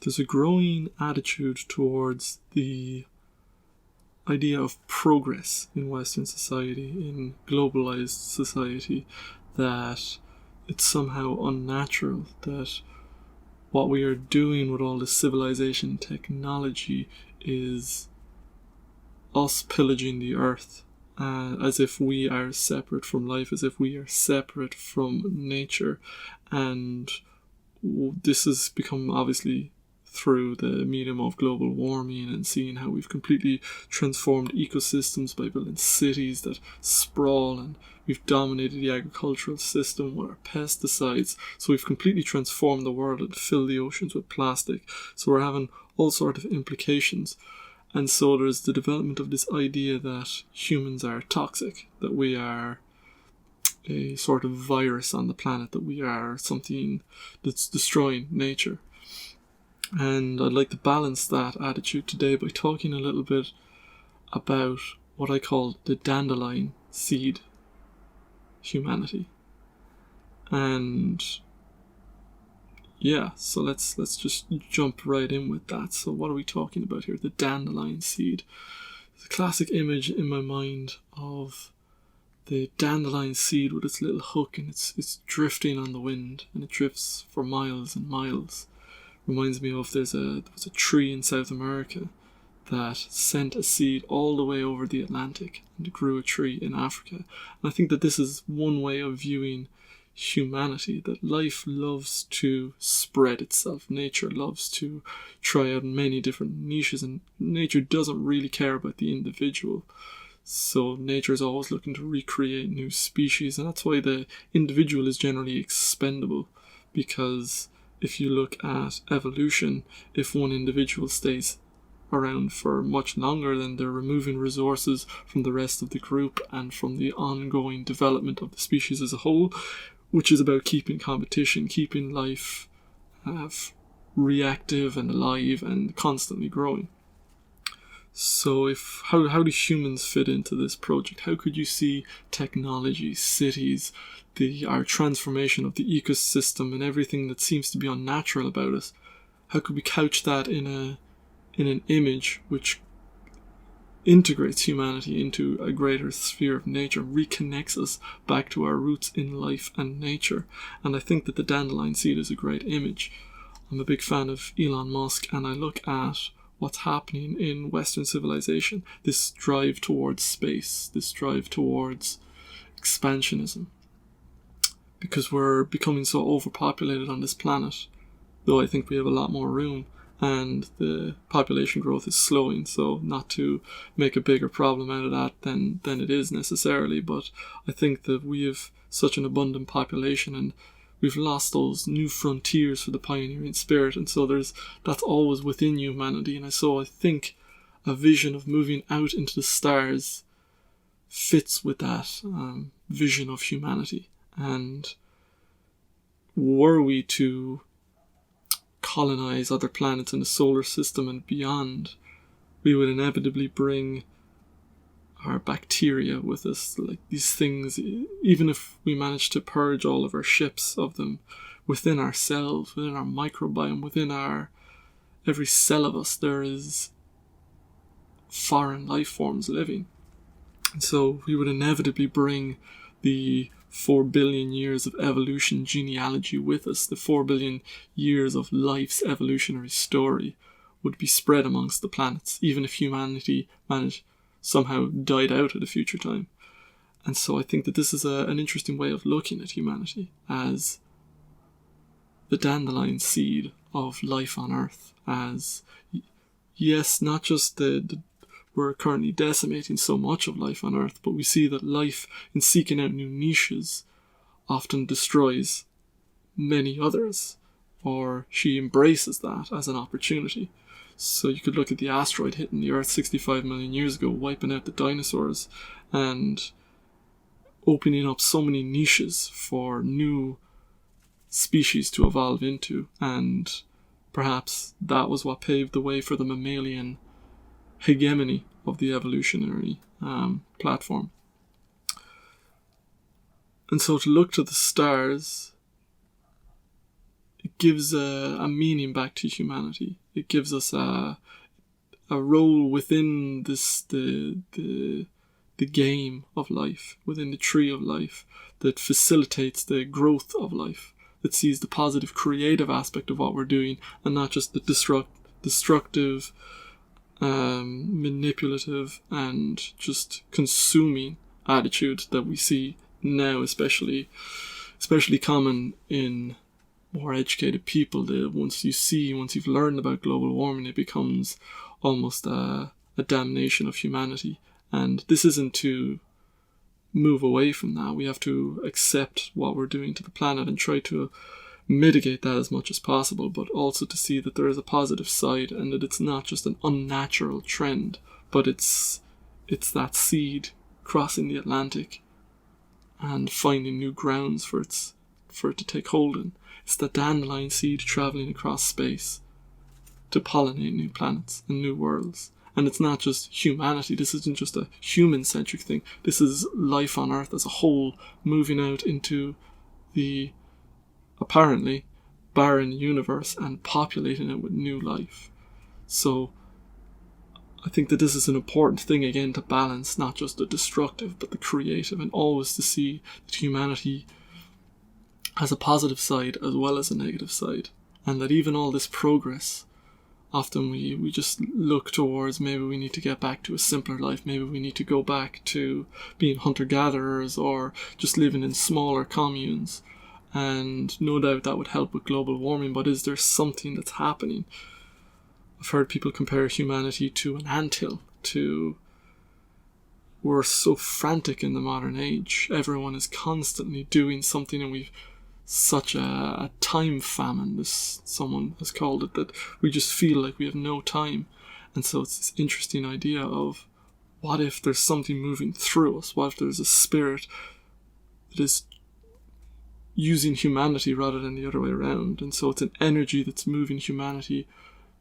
there's a growing attitude towards the idea of progress in Western society, in globalized society, that it's somehow unnatural, that what we are doing with all this civilization technology is us pillaging the earth, as if we are separate from life, as if we are separate from nature. And this has become obviously through the medium of global warming and seeing how we've completely transformed ecosystems by building cities that sprawl, and we've dominated the agricultural system with our pesticides. So we've completely transformed the world and filled the oceans with plastic. So we're having all sorts of implications. And so there's the development of this idea that humans are toxic, that we are a sort of virus on the planet, that we are something that's destroying nature. And I'd like to balance that attitude today by talking a little bit about what I call the dandelion seed humanity. And yeah, so let's just jump right in with that. So what are we talking about here? The dandelion seed. It's a classic image in my mind of the dandelion seed with its little hook, and it's drifting on the wind, and it drifts for miles and miles. Reminds me of there was a tree in South America that sent a seed all the way over the Atlantic and grew a tree in Africa. And I think that this is one way of viewing humanity, that life loves to spread itself. Nature loves to try out many different niches, and nature doesn't really care about the individual. So nature is always looking to recreate new species, and that's why the individual is generally expendable, because if you look at evolution, if one individual stays around for much longer, then they're removing resources from the rest of the group and from the ongoing development of the species as a whole, which is about keeping competition, keeping life reactive and alive and constantly growing. So how do humans fit into this project? How could you see technology, cities, our transformation of the ecosystem and everything that seems to be unnatural about us? How could we couch that in an image which integrates humanity into a greater sphere of nature, reconnects us back to our roots in life and nature? And I think that the dandelion seed is a great image. I'm a big fan of Elon Musk, and I look at what's happening in Western civilization, this drive towards space, this drive towards expansionism, because we're becoming so overpopulated on this planet, though I think we have a lot more room, and the population growth is slowing. So not to make a bigger problem out of that than it is necessarily, but I think that we have such an abundant population, and we've lost those new frontiers for the pioneering spirit, and so that's always within humanity. And so I think a vision of moving out into the stars fits with that vision of humanity. And were we to colonize other planets in the solar system and beyond, we would inevitably bring our bacteria with us, like these things. Even if we managed to purge all of our ships of them within ourselves, within our microbiome, within every cell of us, there is foreign life forms living. And so we would inevitably bring the 4 billion years of evolution genealogy with us. The 4 billion years of life's evolutionary story would be spread amongst the planets, even if humanity somehow died out at a future time. And so I think that this is an interesting way of looking at humanity, as the dandelion seed of life on Earth, as, yes, not just we're currently decimating so much of life on Earth, but we see that life, in seeking out new niches, often destroys many others, or she embraces that as an opportunity. So you could look at the asteroid hitting the Earth 65 million years ago, wiping out the dinosaurs, and opening up so many niches for new species to evolve into. And perhaps that was what paved the way for the mammalian hegemony of the evolutionary platform. And so to look to the stars, it gives a meaning back to humanity. It gives us a role within the game of life, within the tree of life, that facilitates the growth of life, that sees the positive creative aspect of what we're doing, and not just the destructive, manipulative, and just consuming attitude that we see now, especially common in more educated people. That once you've learned about global warming, it becomes almost a damnation of humanity. And this isn't to move away from that. We have to accept what we're doing to the planet and try to mitigate that as much as possible, but also to see that there is a positive side, and that it's not just an unnatural trend, but it's that seed crossing the Atlantic and finding new grounds for it to take hold in. It's the dandelion seed travelling across space to pollinate new planets and new worlds. And it's not just humanity. This isn't just a human-centric thing. This is life on Earth as a whole moving out into the apparently barren universe and populating it with new life. So I think that this is an important thing, again, to balance not just the destructive but the creative, and always to see that humanity has a positive side as well as a negative side, and that even all this progress, often we just look towards, maybe we need to get back to a simpler life, maybe we need to go back to being hunter-gatherers or just living in smaller communes, and no doubt that would help with global warming. But is there something that's happening? I've heard people compare humanity to an anthill, we're so frantic in the modern age. Everyone is constantly doing something, and we've such a time famine, someone has called it, that we just feel like we have no time. And so it's this interesting idea of, what if there's something moving through us? What if there's a spirit that is using humanity rather than the other way around? And so it's an energy that's moving humanity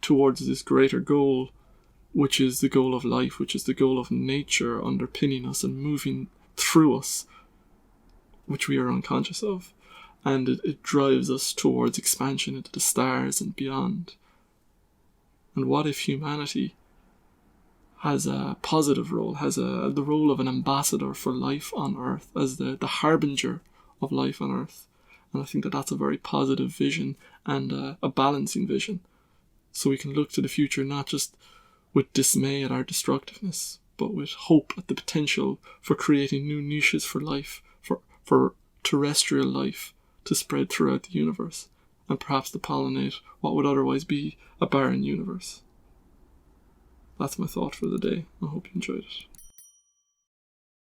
towards this greater goal, which is the goal of life, which is the goal of nature underpinning us and moving through us, which we are unconscious of. And it drives us towards expansion into the stars and beyond. And what if humanity has a positive role, has the role of an ambassador for life on Earth, as the harbinger of life on Earth? And I think that that's a very positive vision, and a balancing vision. So we can look to the future not just with dismay at our destructiveness, but with hope at the potential for creating new niches for life, for terrestrial life, to spread throughout the universe, and perhaps to pollinate what would otherwise be a barren universe. That's my thought for the day. I hope you enjoyed it.